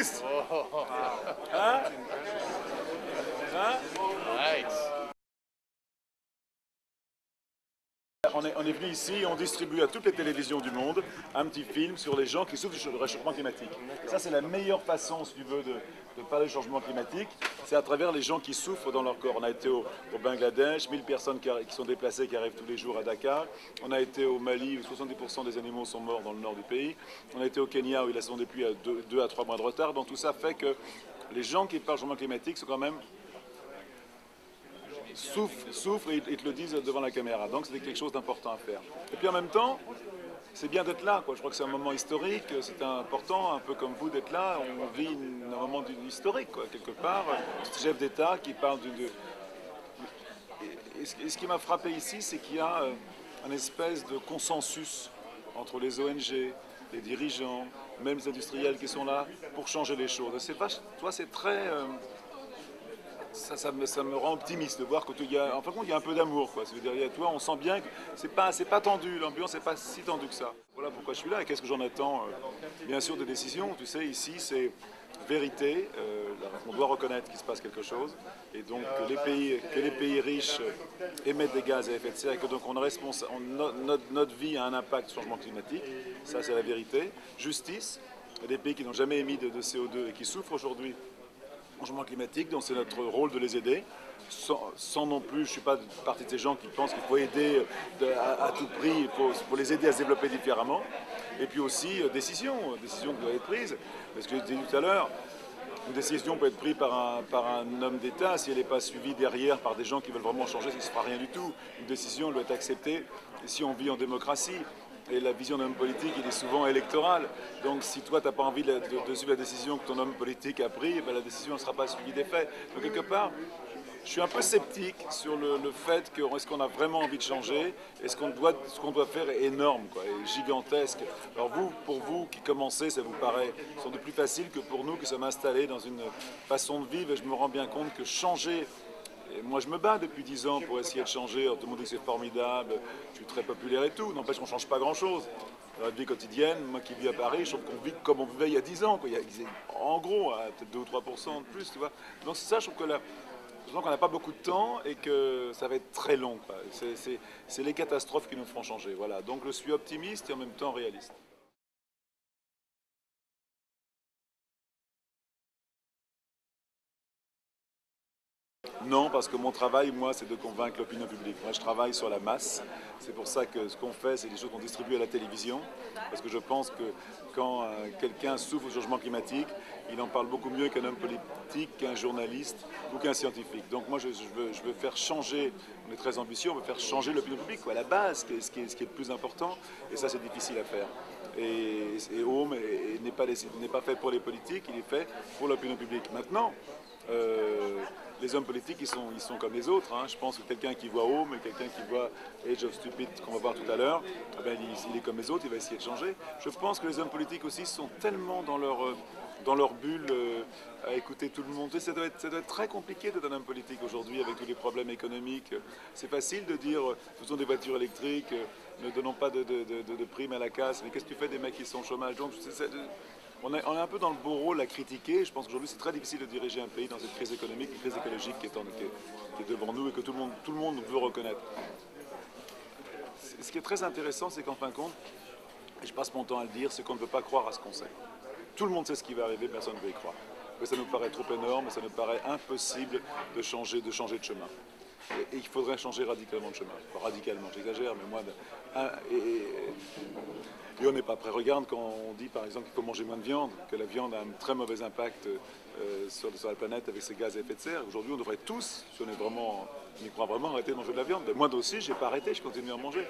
triste. Hein? Hein? On est venu ici et on distribue à toutes les télévisions du monde un petit film sur les gens qui souffrent du réchauffement climatique. Ça, c'est la meilleure façon, si tu veux, de parler du changement climatique. C'est à travers les gens qui souffrent dans leur corps. On a été au Bangladesh, 1000 personnes qui sont déplacées, qui arrivent tous les jours à Dakar. On a été au Mali, où 70% des animaux sont morts dans le nord du pays. On a été au Kenya, où la saison des pluies a 2 à 3 mois de retard. Donc tout ça fait que les gens qui parlent du changement climatique sont quand même souffrent et ils te le disent devant la caméra. Donc c'était quelque chose d'important à faire. Et puis en même temps, c'est bien d'être là, quoi. Je crois que c'est un moment historique, c'est important, un peu comme vous, d'être là. On vit un moment historique, quoi, quelque part. Ce chef d'État qui parle Et ce qui m'a frappé ici, c'est qu'il y a un espèce de consensus entre les ONG, les dirigeants, même les industriels qui sont là pour changer les choses. Toi, c'est très... Ça me rend optimiste de voir qu'il y a, en fin de compte, il y a un peu d'amour, quoi. Derrière toi, on sent bien que c'est pas tendu, l'ambiance n'est pas si tendue que ça. Voilà pourquoi je suis là et qu'est-ce que j'en attends. Bien sûr, des décisions. Tu sais, ici, c'est vérité. On doit reconnaître qu'il se passe quelque chose et donc que les pays riches émettent des gaz à effet de serre et que donc notre vie a un impact sur le changement climatique. Ça, c'est la vérité. Justice. Il y a des pays qui n'ont jamais émis de CO2 et qui souffrent aujourd'hui changement climatique, donc c'est notre rôle de les aider, sans non plus, je ne suis pas partie de ces gens qui pensent qu'il faut aider à tout prix, il faut les aider à se développer différemment. Et puis aussi, décision qui doit être prise, parce que je disais tout à l'heure, une décision peut être prise par un homme d'État, si elle n'est pas suivie derrière par des gens qui veulent vraiment changer, ça ne se fera rien du tout. Une décision doit être acceptée, et si on vit en démocratie. Et la vision d'un homme politique, il est souvent électorale. Donc si toi, tu n'as pas envie de suivre la décision que ton homme politique a prise, ben, la décision ne sera pas suivie des faits. Donc quelque part, je suis un peu sceptique sur le fait que est-ce qu'on a vraiment envie de changer et ce qu'on doit faire est énorme, quoi, est gigantesque. Alors pour vous qui commencez, ça vous paraît sans doute plus facile que pour nous qui sommes installés dans une façon de vivre et je me rends bien compte que changer. Et moi, je me bats depuis 10 ans pour essayer de changer. Alors, tout le monde dit que c'est formidable, je suis très populaire et tout. N'empêche qu'on ne change pas grand-chose. Dans la vie quotidienne, moi qui vis à Paris, je trouve qu'on vit comme on vivait il y a 10 ans. Quoi. En gros, peut-être 2 ou 3% de plus, tu vois. Donc c'est ça, je trouve que je pense qu'on n'a pas beaucoup de temps et que ça va être très long. C'est les catastrophes qui nous feront changer. Voilà. Donc je suis optimiste et en même temps réaliste. Non, parce que mon travail, moi, c'est de convaincre l'opinion publique. Moi, je travaille sur la masse. C'est pour ça que ce qu'on fait, c'est des choses qu'on distribue à la télévision. Parce que je pense que quand quelqu'un souffre du changement climatique, il en parle beaucoup mieux qu'un homme politique, qu'un journaliste ou qu'un scientifique. Donc moi, je veux faire changer, on est très ambitieux, on veut faire changer l'opinion publique, quoi, à la base, ce qui est le plus important. Et ça, c'est difficile à faire. Et Home n'est pas fait pour les politiques, il est fait pour l'opinion publique. Maintenant, les hommes politiques, ils sont comme les autres. Hein. Je pense que quelqu'un qui voit Home et quelqu'un qui voit Age of Stupid, qu'on va voir tout à l'heure, eh bien, il est comme les autres, il va essayer de changer. Je pense que les hommes politiques aussi sont tellement dans leur bulle à écouter tout le monde. Ça doit être très compliqué d'être un homme politique aujourd'hui avec tous les problèmes économiques. C'est facile de dire faisons des voitures électriques, ne donnons pas de primes à la casse, mais qu'est-ce que tu fais des mecs qui sont au chômage? Donc, on est un peu dans le beau rôle à critiquer. Je pense qu'aujourd'hui, c'est très difficile de diriger un pays dans cette crise économique, une crise écologique qui est devant nous et que tout le monde veut reconnaître. Ce qui est très intéressant, c'est qu'en fin de compte, et je passe mon temps à le dire, c'est qu'on ne peut pas croire à ce qu'on sait. Tout le monde sait ce qui va arriver, personne ne veut y croire. Mais ça nous paraît trop énorme, ça nous paraît impossible de changer de chemin. Et il faudrait changer radicalement de chemin. Pas radicalement, j'exagère, mais moi... Et on n'est pas prêt. Regarde quand on dit par exemple qu'il faut manger moins de viande, que la viande a un très mauvais impact sur la planète avec ses gaz à effet de serre. Aujourd'hui, on devrait tous, si on y croit vraiment, arrêter de manger de la viande. Moi aussi, je n'ai pas arrêté, je continue à en manger.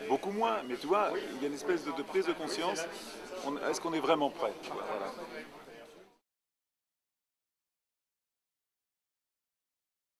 Beaucoup moins, mais tu vois, il y a une espèce de prise de conscience. Est-ce qu'on est vraiment prêt? Voilà.